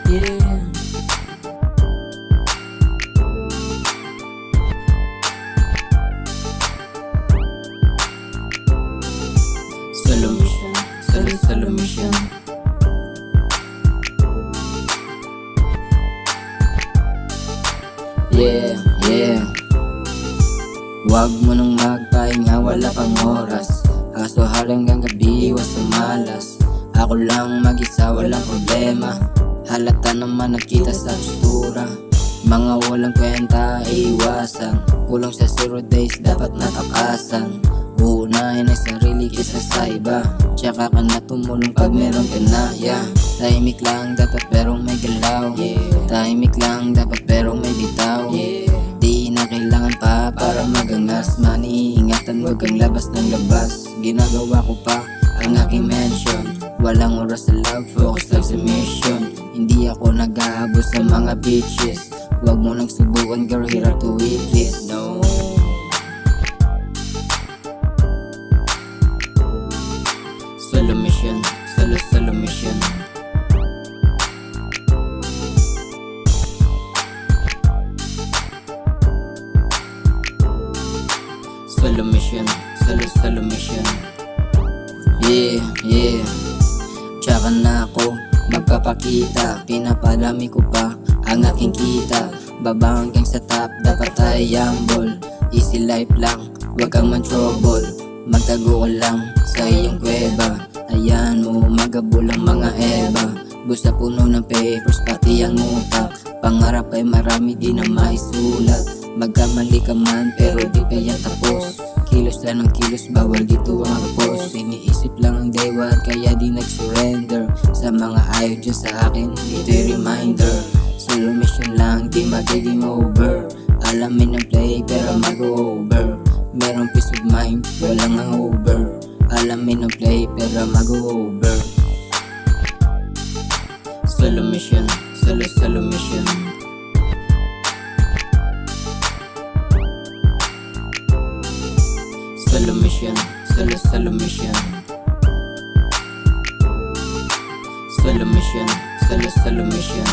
Yeah. Solo mission, solo mission. Yeah, yeah. Wag mo nang magpahinga, wala pang oras. Kaso hanggang gabi, iwas sa malas. Ako lang mag-isa, walang problema. Halata naman nakita sa postura. Mga walang kwenta, iwasan. Kulang sa 0 days, dapat natakasan. Uunahin ang sarili kaysa sa iba. Tsaka ka na tumulong pag meron ka na, yeah. Tahimik lang dapat pero may galaw, yeah. Tahimik lang dapat pero may bitaw, yeah. Di na kailangan pa para magangas. Maniingatan, wag kang labas ng labas. Ginagawa ko pa ang aking mention. Walang oras sa love, focus lang sa mission. Hindi ako nag-aabos sa mga bitches. Wag mo nang subukan, girl, hirap to it, please, no. Solo mission, solo mission. Solo mission, solo mission. Yeah, yeah. Tsaka na ako magpapakita. Pinapalami ko pa ang aking kita. Baba hanggang sa top, dapat tayo humble. Easy life lang, wag kang man-trouble. Magtago ka lang sa iyong kuweba. Ayan mo, magabol ang mga eba. Busa puno ng papers, pati ang utak. Pangarap ay marami, di na maisulat. Magkamali ka man, pero di pa yan tapos. Kilos lang ng kilos, bawal dito ang post. Iniisip lang ang dewa, kaya di nag-surrender. Sa mga ayaw dyan sa akin, ito'y reminder. Solo mission lang, di magiging over. Alamin ang play, pero mag-over. Merong peace of mind, walang hangover. Alamin ang play, pero mag-over. Solo mission, solo mission. Solo mission, solo mission. Solo mission, solo mission.